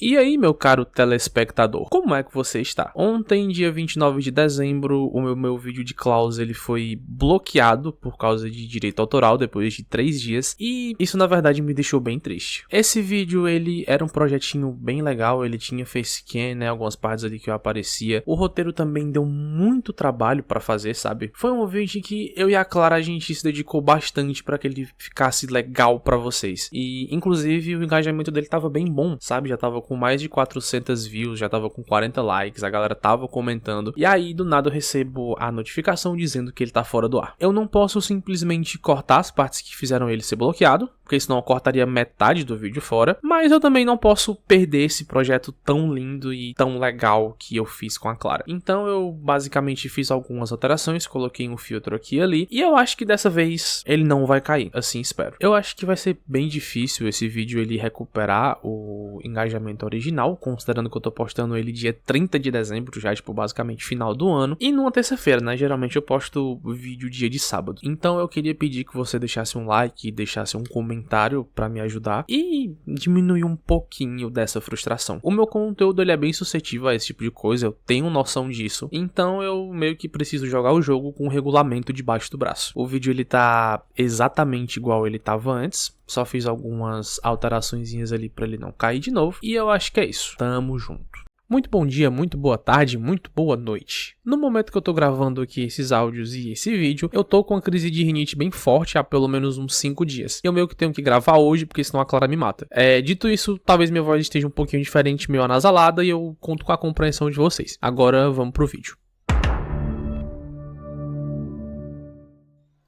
E aí, meu caro telespectador, como é que você está? Ontem, dia 29 de dezembro, o meu vídeo de Klaus ele foi bloqueado por causa de direito autoral depois de 3 dias, e isso na verdade me deixou bem triste. Esse vídeo ele era um projetinho bem legal, ele tinha facecam, né, algumas partes ali que eu aparecia. O roteiro também deu muito trabalho pra fazer, sabe? Foi um vídeo que eu e a Clara a gente se dedicou bastante pra que ele ficasse legal pra vocês. E inclusive o engajamento dele tava bem bom, sabe? Já tava com mais de 400 views, já tava com 40 likes, a galera tava comentando. E aí, do nada, eu recebo a notificação dizendo que ele tá fora do ar. Eu não posso simplesmente cortar as partes que fizeram ele ser bloqueado, porque senão eu cortaria metade do vídeo fora. Mas eu também não posso perder esse projeto tão lindo e tão legal que eu fiz com a Clara. Então eu basicamente fiz algumas alterações, coloquei um filtro aqui e ali. E eu acho que dessa vez ele não vai cair, assim espero. Eu acho que vai ser bem difícil esse vídeo ele recuperar o engajamento original, considerando que eu tô postando ele dia 30 de dezembro, já tipo basicamente final do ano, e numa terça-feira, né, geralmente eu posto vídeo dia de sábado. Então eu queria pedir que você deixasse um like, deixasse um comentário pra me ajudar e diminuir um pouquinho dessa frustração. O meu conteúdo ele é bem suscetível a esse tipo de coisa, eu tenho noção disso, então eu meio que preciso jogar o jogo com o regulamento debaixo do braço. O vídeo ele tá exatamente igual ele tava antes, só fiz algumas alteraçõezinhas ali pra ele não cair de novo. E eu acho que é isso. Tamo junto. Muito bom dia, muito boa tarde, muito boa noite. No momento que eu tô gravando aqui esses áudios e esse vídeo, eu tô com uma crise de rinite bem forte há pelo menos uns 5 dias. Eu meio que tenho que gravar hoje, porque senão a Clara me mata. Dito isso, talvez minha voz esteja um pouquinho diferente, meio anasalada, e eu conto com a compreensão de vocês. Agora vamos pro vídeo.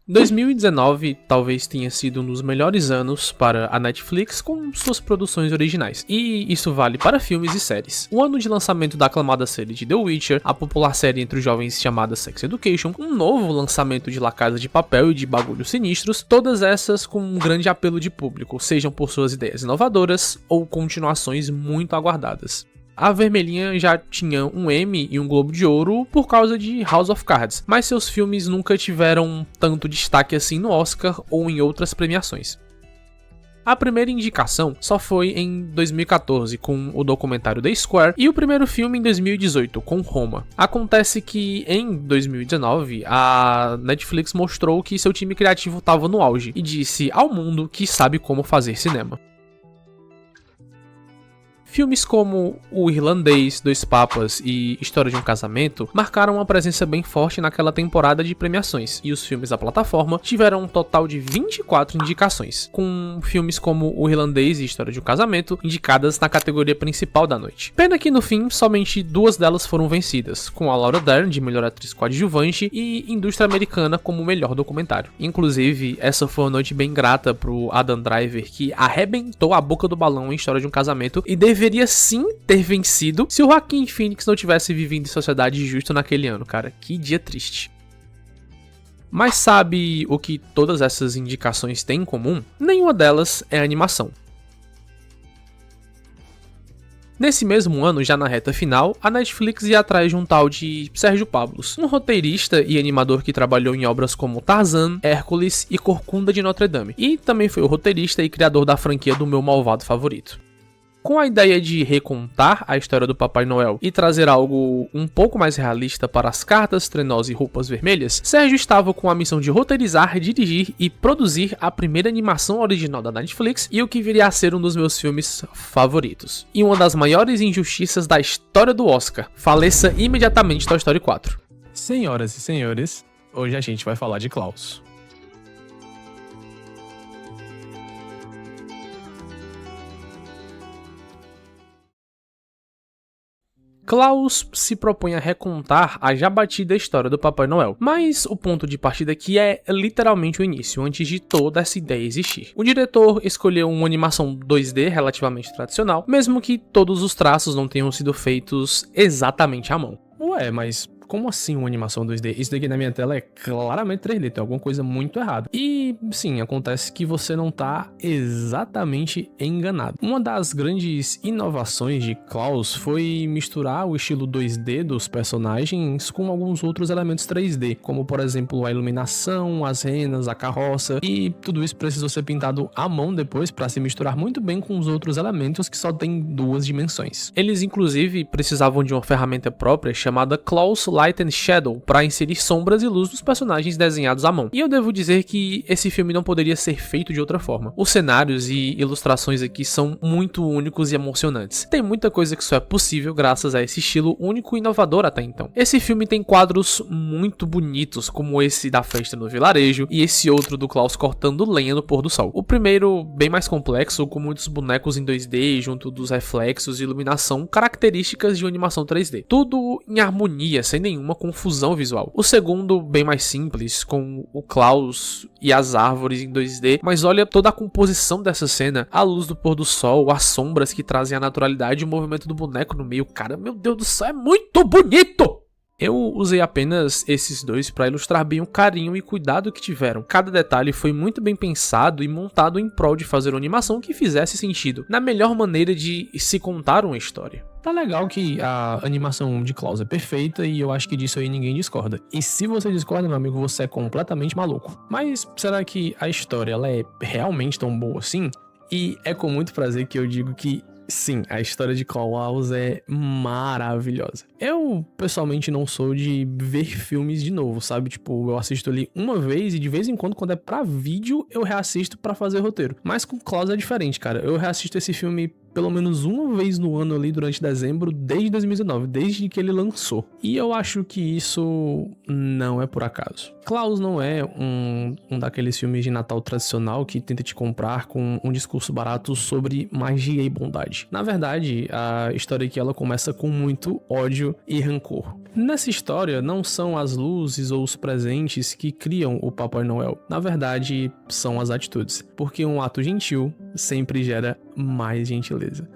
2019 talvez tenha sido um dos melhores anos para a Netflix com suas produções originais, e isso vale para filmes e séries. O ano de lançamento da aclamada série de The Witcher, a popular série entre os jovens chamada Sex Education, um novo lançamento de La Casa de Papel e de Bagulhos Sinistros, todas essas com um grande apelo de público, sejam por suas ideias inovadoras ou continuações muito aguardadas. A Vermelhinha já tinha um Emmy e um Globo de Ouro por causa de House of Cards, mas seus filmes nunca tiveram tanto destaque assim no Oscar ou em outras premiações. A primeira indicação só foi em 2014 com o documentário The Square e o primeiro filme em 2018 com Roma. Acontece que em 2019 a Netflix mostrou que seu time criativo estava no auge e disse ao mundo que sabe como fazer cinema. Filmes como O Irlandês, Dois Papas e História de um Casamento marcaram uma presença bem forte naquela temporada de premiações, e os filmes da plataforma tiveram um total de 24 indicações, com filmes como O Irlandês e História de um Casamento indicadas na categoria principal da noite. Pena que no fim, somente 2 delas foram vencidas, com a Laura Dern de melhor atriz coadjuvante e Indústria Americana como melhor documentário. Inclusive, essa foi uma noite bem grata pro Adam Driver, que arrebentou a boca do balão em História de um Casamento e deveria sim ter vencido se o Joaquin Phoenix não tivesse vivido em sociedade justo naquele ano, cara. Que dia triste. Mas sabe o que todas essas indicações têm em comum? Nenhuma delas é animação. Nesse mesmo ano, já na reta final, a Netflix ia atrás de um tal de Sérgio Pablos, um roteirista e animador que trabalhou em obras como Tarzan, Hércules e Corcunda de Notre Dame, e também foi o roteirista e criador da franquia do meu malvado favorito. Com a ideia de recontar a história do Papai Noel e trazer algo um pouco mais realista para as cartas, trenós e roupas vermelhas, Sérgio estava com a missão de roteirizar, dirigir e produzir a primeira animação original da Netflix e o que viria a ser um dos meus filmes favoritos. E uma das maiores injustiças da história do Oscar: faleça imediatamente Toy Story 4. Senhoras e senhores, hoje a gente vai falar de Klaus. Klaus se propõe a recontar a já batida história do Papai Noel, mas o ponto de partida aqui é literalmente o início, antes de toda essa ideia existir. O diretor escolheu uma animação 2D relativamente tradicional, mesmo que todos os traços não tenham sido feitos exatamente à mão. Ué, mas como assim uma animação 2D? Isso daqui na minha tela é claramente 3D, tem alguma coisa muito errada. E sim, acontece que você não tá exatamente enganado. Uma das grandes inovações de Klaus foi misturar o estilo 2D dos personagens com alguns outros elementos 3D, como por exemplo a iluminação, as renas, a carroça, e tudo isso precisou ser pintado à mão depois para se misturar muito bem com os outros elementos que só tem 2 dimensões. Eles inclusive precisavam de uma ferramenta própria chamada Klaus Light and Shadow para inserir sombras e luz nos personagens desenhados à mão. E eu devo dizer que esse filme não poderia ser feito de outra forma. Os cenários e ilustrações aqui são muito únicos e emocionantes. Tem muita coisa que só é possível graças a esse estilo único e inovador até então. Esse filme tem quadros muito bonitos, como esse da festa no vilarejo e esse outro do Klaus cortando lenha no pôr do sol. O primeiro bem mais complexo, com muitos bonecos em 2D junto dos reflexos e iluminação características de uma animação 3D. Tudo em harmonia, sem nenhuma confusão visual. O segundo bem mais simples, com o Klaus e as árvores em 2D, mas olha toda a composição dessa cena, a luz do pôr do sol, as sombras que trazem a naturalidade e o movimento do boneco no meio. Cara, meu Deus do céu, é muito bonito! Eu usei apenas esses 2 para ilustrar bem o carinho e cuidado que tiveram. Cada detalhe foi muito bem pensado e montado em prol de fazer uma animação que fizesse sentido, na melhor maneira de se contar uma história. Tá legal que a animação de Klaus é perfeita e eu acho que disso aí ninguém discorda. E se você discorda, meu amigo, você é completamente maluco. Mas será que a história ela é realmente tão boa assim? E é com muito prazer que eu digo que sim, a história de Klaus é maravilhosa. Eu, pessoalmente, não sou de ver filmes de novo, sabe? Tipo, eu assisto ali uma vez e de vez em quando é pra vídeo, eu reassisto pra fazer roteiro. Mas com Klaus é diferente, cara. Eu reassisto esse filme pelo menos uma vez no ano ali durante dezembro, desde 2019, desde que ele lançou. E eu acho que isso não é por acaso. Klaus não é um daqueles filmes de Natal tradicional que tenta te comprar com um discurso barato sobre magia e bondade. Na verdade, a história aqui ela começa com muito ódio e rancor. Nessa história, não são as luzes ou os presentes que criam o Papai Noel. Na verdade, são as atitudes. Porque um ato gentil sempre gera mais gentileza.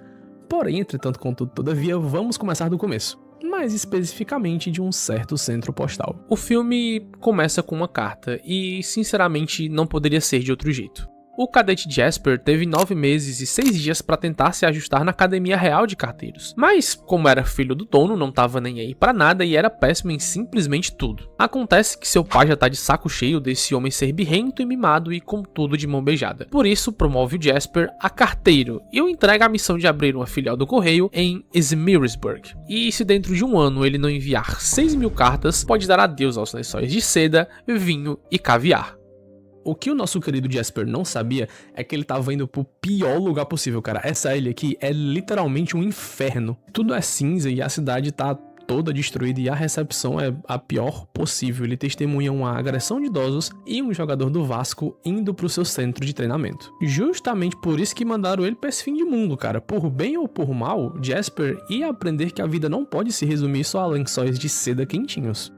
Porém, entretanto, contudo, todavia, vamos começar do começo. Mais especificamente de um certo centro postal. O filme começa com uma carta e, sinceramente, não poderia ser de outro jeito. O cadete Jasper teve 9 meses e 6 dias para tentar se ajustar na Academia Real de Carteiros. Mas, como era filho do dono, não tava nem aí pra nada e era péssimo em simplesmente tudo. Acontece que seu pai já tá de saco cheio desse homem ser birrento e mimado e com tudo de mão beijada. Por isso, promove o Jasper a carteiro e o entrega a missão de abrir uma filial do correio em Smirisburg. E se dentro de um ano ele não enviar 6.000 cartas, pode dar adeus aos lençóis de seda, vinho e caviar. O que o nosso querido Jasper não sabia é que ele tava indo pro pior lugar possível, cara. Essa ilha aqui é literalmente um inferno. Tudo é cinza e a cidade tá toda destruída e a recepção é a pior possível. Ele testemunha uma agressão de idosos e um jogador do Vasco indo pro seu centro de treinamento. Justamente por isso que mandaram ele pra esse fim de mundo, cara. Por bem ou por mal, Jasper ia aprender que a vida não pode se resumir só a lençóis de seda quentinhos.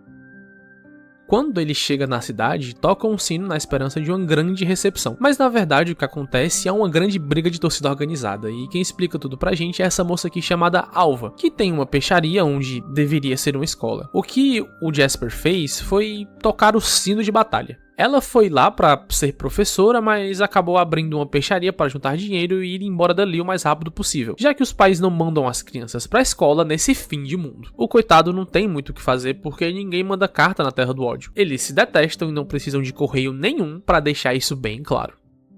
Quando ele chega na cidade, toca um sino na esperança de uma grande recepção. Mas na verdade o que acontece é uma grande briga de torcida organizada. E quem explica tudo pra gente é essa moça aqui chamada Alva, que tem uma peixaria onde deveria ser uma escola. O que o Jasper fez foi tocar o sino de batalha. Ela foi lá pra ser professora, mas acabou abrindo uma peixaria para juntar dinheiro e ir embora dali o mais rápido possível, já que os pais não mandam as crianças pra escola nesse fim de mundo. O coitado não tem muito o que fazer porque ninguém manda carta na Terra do Ódio. Eles se detestam e não precisam de correio nenhum pra deixar isso bem claro.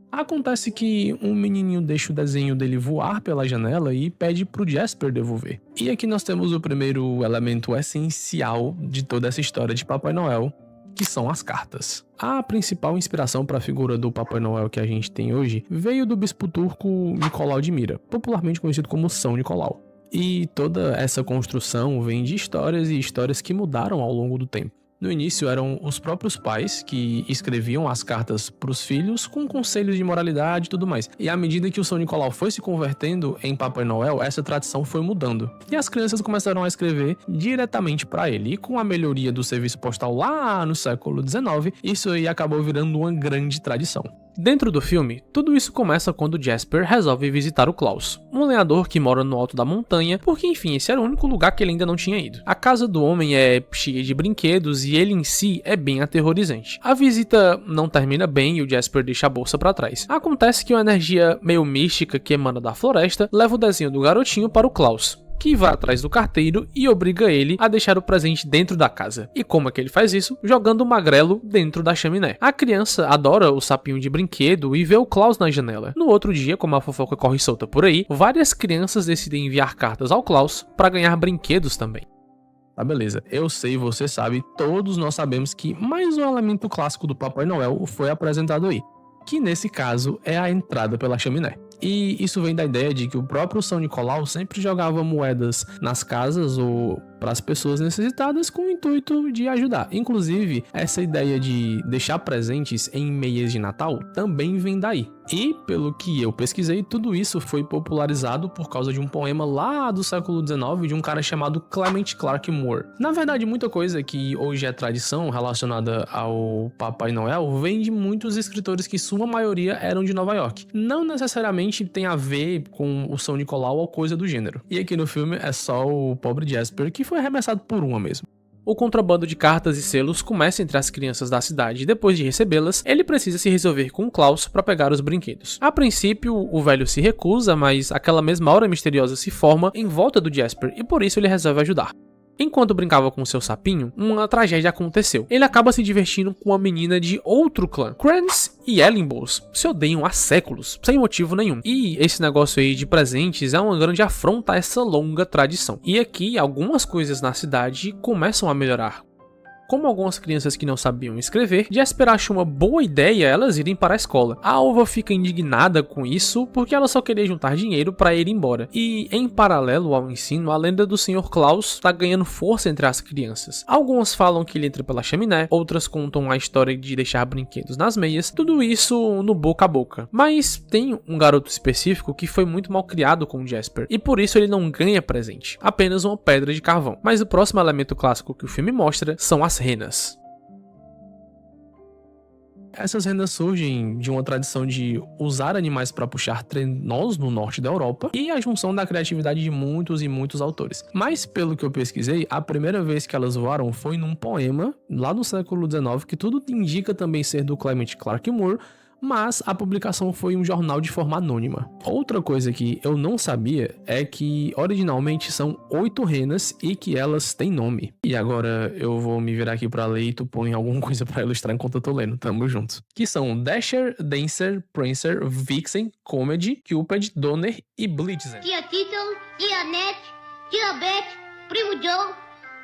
Acontece que um menininho deixa o desenho dele voar pela janela e pede pro Jasper devolver. E aqui nós temos o primeiro elemento essencial de toda essa história de Papai Noel, que são as cartas. A principal inspiração para a figura do Papai Noel que a gente tem hoje veio do bispo turco Nicolau de Mira, popularmente conhecido como São Nicolau. E toda essa construção vem de histórias e histórias que mudaram ao longo do tempo. No início eram os próprios pais que escreviam as cartas para os filhos com conselhos de moralidade e tudo mais. E à medida que o São Nicolau foi se convertendo em Papai Noel, essa tradição foi mudando. E as crianças começaram a escrever diretamente para ele. E com a melhoria do serviço postal lá no século XIX, isso aí acabou virando uma grande tradição. Dentro do filme, tudo isso começa quando Jasper resolve visitar o Klaus, um lenhador que mora no alto da montanha, porque enfim, esse era o único lugar que ele ainda não tinha ido. A casa do homem é cheia de brinquedos e ele em si é bem aterrorizante. A visita não termina bem e o Jasper deixa a bolsa pra trás. Acontece que uma energia meio mística que emana da floresta leva o desenho do garotinho para o Klaus, que vai atrás do carteiro e obriga ele a deixar o presente dentro da casa. E como é que ele faz isso? Jogando o magrelo dentro da chaminé. A criança adora o sapinho de brinquedo e vê o Klaus na janela. No outro dia, como a fofoca corre solta por aí, várias crianças decidem enviar cartas ao Klaus para ganhar brinquedos também. Tá, beleza. Eu sei, você sabe, todos nós sabemos que mais um elemento clássico do Papai Noel foi apresentado aí, que nesse caso é a entrada pela chaminé. E isso vem da ideia de que o próprio São Nicolau sempre jogava moedas nas casas ou para as pessoas necessitadas com o intuito de ajudar. Inclusive, essa ideia de deixar presentes em meias de Natal também vem daí. E, pelo que eu pesquisei, tudo isso foi popularizado por causa de um poema lá do século XIX de um cara chamado Clement Clarke Moore. Na verdade, muita coisa que hoje é tradição relacionada ao Papai Noel vem de muitos escritores que sua maioria eram de Nova York. Não necessariamente tem a ver com o São Nicolau ou coisa do gênero. E aqui no filme é só o pobre Jasper que foi arremessado por uma mesmo. O contrabando de cartas e selos começa entre as crianças da cidade e depois de recebê-las, ele precisa se resolver com o Klaus para pegar os brinquedos. A princípio, o velho se recusa, mas aquela mesma aura misteriosa se forma em volta do Jasper e por isso ele resolve ajudar. Enquanto brincava com seu sapinho, uma tragédia aconteceu. Ele acaba se divertindo com uma menina de outro clã. Kranz e Ellenboss se odeiam há séculos, sem motivo nenhum. E esse negócio aí de presentes é uma grande afronta a essa longa tradição. E aqui, algumas coisas na cidade começam a melhorar. Como algumas crianças que não sabiam escrever, Jasper acha uma boa ideia elas irem para a escola. A Alva fica indignada com isso porque ela só queria juntar dinheiro para ir embora. E, em paralelo ao ensino, a lenda do Sr. Klaus está ganhando força entre as crianças. Algumas falam que ele entra pela chaminé, outras contam a história de deixar brinquedos nas meias, tudo isso no boca a boca. Mas tem um garoto específico que foi muito mal criado com Jasper, e por isso ele não ganha presente, apenas uma pedra de carvão. Mas o próximo elemento clássico que o filme mostra são as renas. Essas rendas surgem de uma tradição de usar animais para puxar trenós no norte da Europa e a junção da criatividade de muitos e muitos autores. Mas, pelo que eu pesquisei, a primeira vez que elas voaram foi num poema lá no século XIX, que tudo indica também ser do Clement Clarke Moore, mas a publicação foi um jornal de forma anônima. Outra coisa que eu não sabia é que originalmente são 8 renas e que elas têm nome. E agora eu vou me virar aqui pra ler e tu põe alguma coisa pra ilustrar enquanto eu tô lendo, tamo juntos. Que são Dasher, Dancer, Prancer, Vixen, Comedy, Cupid, Donner e Blitzen. Tia Tittle, Tia Annette, Tia Beth, Primo Joe,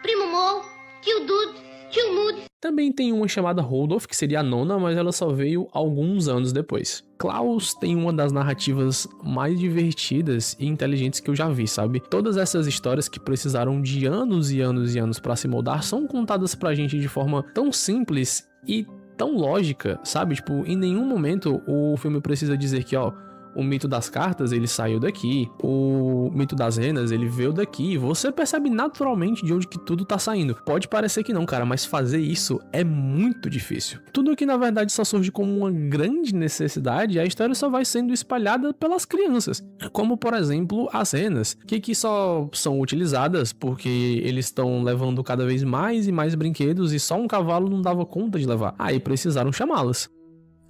Primo Mo, Tio Dude, Tio Nude. Também tem uma chamada Rudolph, que seria a nona, mas ela só veio alguns anos depois. Klaus tem uma das narrativas mais divertidas e inteligentes que eu já vi, sabe? Todas essas histórias que precisaram de anos e anos e anos pra se moldar são contadas pra gente de forma tão simples e tão lógica, sabe? Tipo, em nenhum momento o filme precisa dizer que, ó, o mito das cartas, ele saiu daqui. O mito das renas, ele veio daqui. Você percebe naturalmente de onde que tudo tá saindo. Pode parecer que não, cara, mas fazer isso é muito difícil. Tudo que, na verdade, só surge como uma grande necessidade, a história só vai sendo espalhada pelas crianças. Como, por exemplo, as renas, que só são utilizadas porque eles estão levando cada vez mais e mais brinquedos e só um cavalo não dava conta de levar. Aí precisaram chamá-las.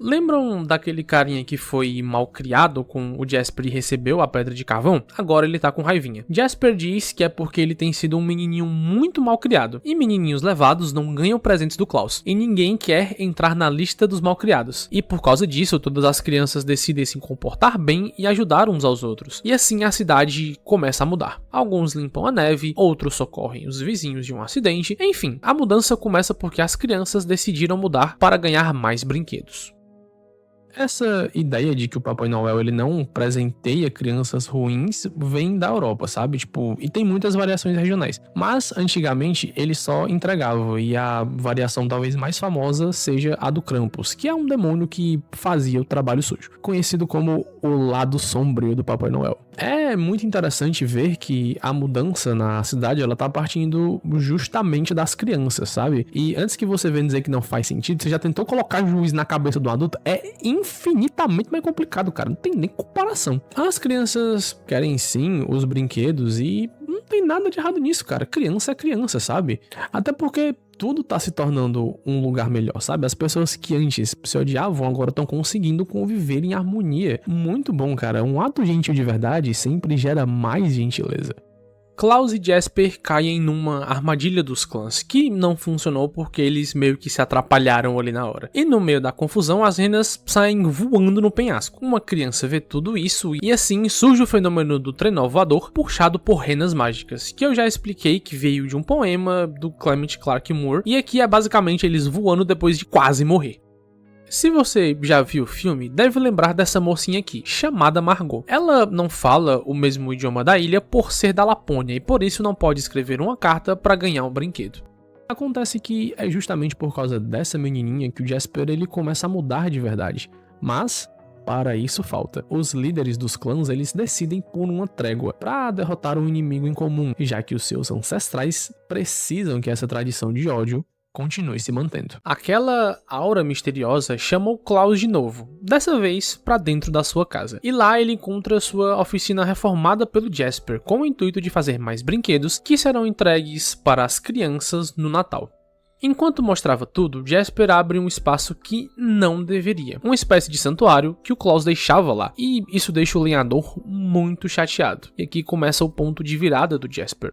Lembram daquele carinha que foi mal criado com o Jasper e recebeu a pedra de carvão? Agora ele tá com raivinha. Jasper diz que é porque ele tem sido um menininho muito mal criado, e menininhos levados não ganham presentes do Klaus, e ninguém quer entrar na lista dos mal criados. E por causa disso, todas as crianças decidem se comportar bem e ajudar uns aos outros. E assim a cidade começa a mudar. Alguns limpam a neve, outros socorrem os vizinhos de um acidente. Enfim, a mudança começa porque as crianças decidiram mudar para ganhar mais brinquedos. Essa ideia de que o Papai Noel ele não presenteia crianças ruins vem da Europa, sabe? Tipo, e tem muitas variações regionais. Mas antigamente ele só entregava, e a variação talvez mais famosa seja a do Krampus, que é um demônio que fazia o trabalho sujo, conhecido como o lado sombrio do Papai Noel. É muito interessante ver que a mudança na cidade, ela tá partindo justamente das crianças, sabe? E antes que você venha dizer que não faz sentido, você já tentou colocar juiz na cabeça do adulto? É infinitamente mais complicado, cara. Não tem nem comparação. As crianças querem sim os brinquedos e não tem nada de errado nisso, cara. Criança é criança, sabe? Até porque tudo tá se tornando um lugar melhor, sabe? As pessoas que antes se odiavam agora estão conseguindo conviver em harmonia. Muito bom, cara. Um ato gentil de verdade sempre gera mais gentileza. Klaus e Jasper caem numa armadilha dos clãs, que não funcionou porque eles meio que se atrapalharam ali na hora. E no meio da confusão, as renas saem voando no penhasco. Uma criança vê tudo isso e assim surge o fenômeno do trenó voador puxado por renas mágicas, que eu já expliquei que veio de um poema do Clement Clarke Moore, e aqui é basicamente eles voando depois de quase morrer. Se você já viu o filme, deve lembrar dessa mocinha aqui, chamada Margot. Ela não fala o mesmo idioma da ilha por ser da Lapônia e por isso não pode escrever uma carta para ganhar um brinquedo. Acontece que é justamente por causa dessa menininha que o Jasper ele começa a mudar de verdade, mas para isso falta. Os líderes dos clãs eles decidem por uma trégua para derrotar um inimigo em comum, já que os seus ancestrais precisam que essa tradição de ódio continue se mantendo. Aquela aura misteriosa chama o Klaus de novo, dessa vez para dentro da sua casa. E lá ele encontra sua oficina reformada pelo Jasper, com o intuito de fazer mais brinquedos que serão entregues para as crianças no Natal. Enquanto mostrava tudo, Jasper abre um espaço que não deveria, uma espécie de santuário que o Klaus deixava lá, e isso deixa o lenhador muito chateado. E aqui começa o ponto de virada do Jasper.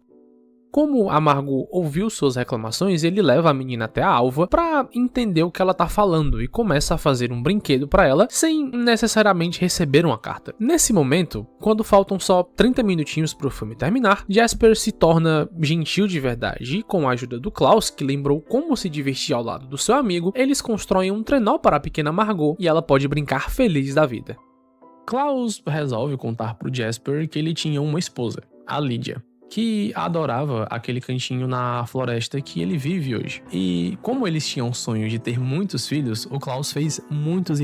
Como a Margot ouviu suas reclamações, ele leva a menina até a alva para entender o que ela tá falando e começa a fazer um brinquedo para ela sem necessariamente receber uma carta. Nesse momento, quando faltam só 30 minutinhos pro filme terminar, Jasper se torna gentil de verdade e com a ajuda do Klaus, que lembrou como se divertir ao lado do seu amigo, eles constroem um trenó para a pequena Margot e ela pode brincar feliz da vida. Klaus resolve contar pro Jasper que ele tinha uma esposa, a Lydia, que adorava aquele cantinho na floresta que ele vive hoje. E como eles tinham o sonho de ter muitos filhos, o Klaus fez muitos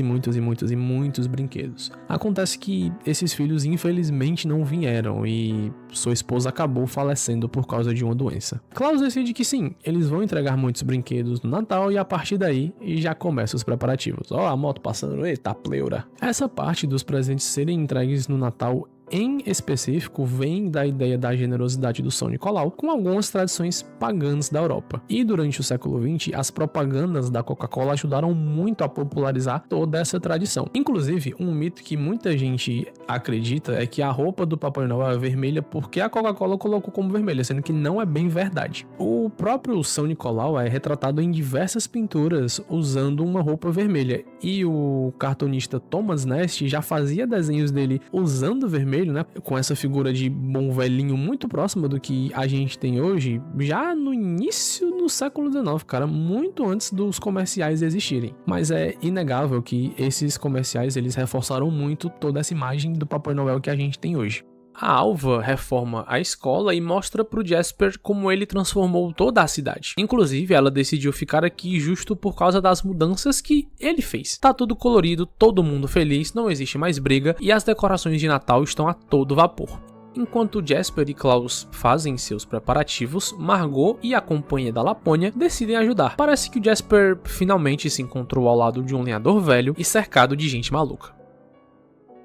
brinquedos. Acontece que esses filhos infelizmente não vieram e sua esposa acabou falecendo por causa de uma doença. Klaus decide que sim, eles vão entregar muitos brinquedos no Natal e a partir daí já começam os preparativos. Ó, a moto passando, eita pleura. Essa parte dos presentes serem entregues no Natal em específico vem da ideia da generosidade do São Nicolau com algumas tradições pagãs da Europa. E durante o século XX, as propagandas da Coca-Cola ajudaram muito a popularizar toda essa tradição. Inclusive, um mito que muita gente acredita é que a roupa do Papai Noel é vermelha porque a Coca-Cola colocou como vermelha, sendo que não é bem verdade. O próprio São Nicolau é retratado em diversas pinturas usando uma roupa vermelha, e o cartunista Thomas Nast já fazia desenhos dele usando vermelho, né, com essa figura de bom velhinho muito próxima do que a gente tem hoje, já no início do século XIX, cara, muito antes dos comerciais existirem. Mas é inegável que esses comerciais, eles reforçaram muito toda essa imagem do Papai Noel que a gente tem hoje. A Alva reforma a escola e mostra pro Jasper como ele transformou toda a cidade. Inclusive, ela decidiu ficar aqui justo por causa das mudanças que ele fez. Tá tudo colorido, todo mundo feliz, não existe mais briga e as decorações de Natal estão a todo vapor. Enquanto Jasper e Klaus fazem seus preparativos, Margot e a companhia da Lapônia decidem ajudar. Parece que o Jasper finalmente se encontrou ao lado de um lenhador velho e cercado de gente maluca.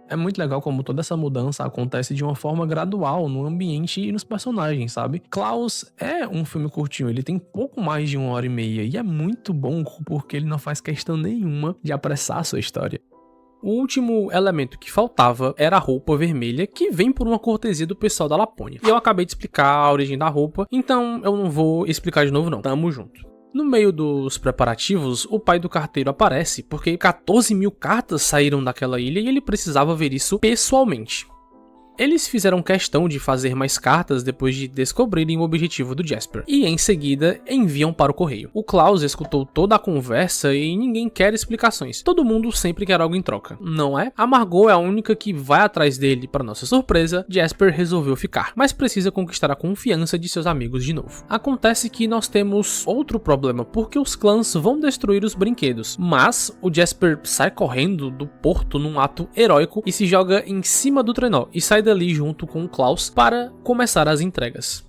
É muito legal como toda essa mudança acontece de uma forma gradual no ambiente e nos personagens, sabe? Klaus é um filme curtinho, ele tem pouco mais de 1h30 e é muito bom porque ele não faz questão nenhuma de apressar a sua história. O último elemento que faltava era a roupa vermelha, que vem por uma cortesia do pessoal da Lapônia. E eu acabei de explicar a origem da roupa, então eu não vou explicar de novo não, tamo junto. No meio dos preparativos, o pai do carteiro aparece porque 14 mil cartas saíram daquela ilha e ele precisava ver isso pessoalmente. Eles fizeram questão de fazer mais cartas depois de descobrirem o objetivo do Jasper, e em seguida enviam para o correio. O Klaus escutou toda a conversa e ninguém quer explicações. Todo mundo sempre quer algo em troca, não é? A Margot é a única que vai atrás dele. Para nossa surpresa, Jasper resolveu ficar, mas precisa conquistar a confiança de seus amigos de novo. Acontece que nós temos outro problema, porque os clãs vão destruir os brinquedos, mas o Jasper sai correndo do porto num ato heróico e se joga em cima do trenó e sai dali junto com o Klaus para começar as entregas.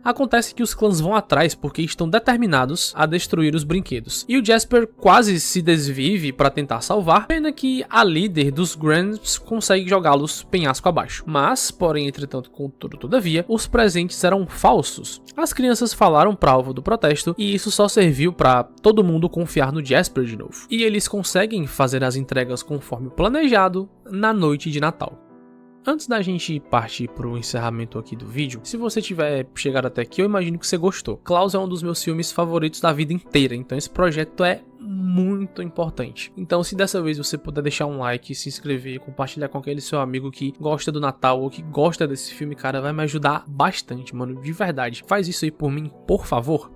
Acontece que os clãs vão atrás porque estão determinados a destruir os brinquedos, e o Jasper quase se desvive para tentar salvar, pena que a líder dos Gramps consegue jogá-los penhasco abaixo. Mas, porém, entretanto, contudo, todavia, os presentes eram falsos. As crianças falaram para alvo do protesto e isso só serviu para todo mundo confiar no Jasper de novo. E eles conseguem fazer as entregas conforme planejado na noite de Natal. Antes da gente partir pro encerramento aqui do vídeo, se você tiver chegado até aqui, eu imagino que você gostou. Klaus é um dos meus filmes favoritos da vida inteira, então esse projeto é muito importante. Então, se dessa vez você puder deixar um like, se inscrever, compartilhar com aquele seu amigo que gosta do Natal ou que gosta desse filme, cara, vai me ajudar bastante, mano, de verdade. Faz isso aí por mim, por favor.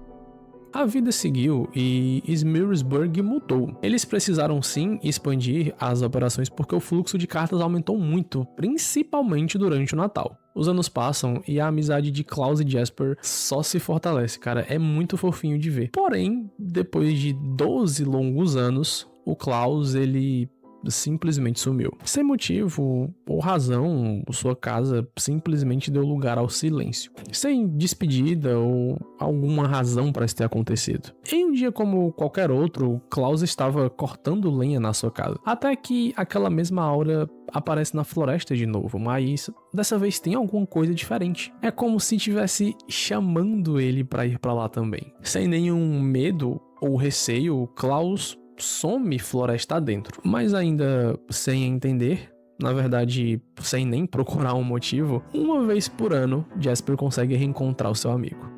A vida seguiu e Smilsburg mudou. Eles precisaram sim expandir as operações porque o fluxo de cartas aumentou muito, principalmente durante o Natal. Os anos passam e a amizade de Klaus e Jasper só se fortalece, cara, é muito fofinho de ver. Porém, depois de 12 longos anos, o Klaus, ele simplesmente sumiu. Sem motivo ou razão, sua casa simplesmente deu lugar ao silêncio. Sem despedida ou alguma razão para isso ter acontecido. Em um dia como qualquer outro, Klaus estava cortando lenha na sua casa. Até que aquela mesma aura aparece na floresta de novo, mas dessa vez tem alguma coisa diferente. É como se estivesse chamando ele para ir para lá também. Sem nenhum medo ou receio, Klaus some floresta adentro, mas ainda sem entender, na verdade sem nem procurar um motivo, uma vez por ano Jasper consegue reencontrar o seu amigo.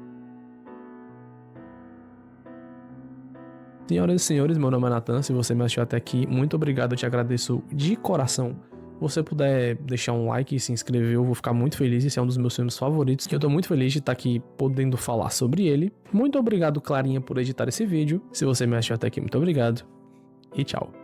Senhoras e senhores, meu nome é Nathan, se você me assistiu até aqui, muito obrigado, eu te agradeço de coração. Se você puder deixar um like e se inscrever, eu vou ficar muito feliz, esse é um dos meus filmes favoritos, que eu tô muito feliz de estar aqui podendo falar sobre ele. Muito obrigado, Clarinha, por editar esse vídeo. Se você me assistiu até aqui, muito obrigado e tchau.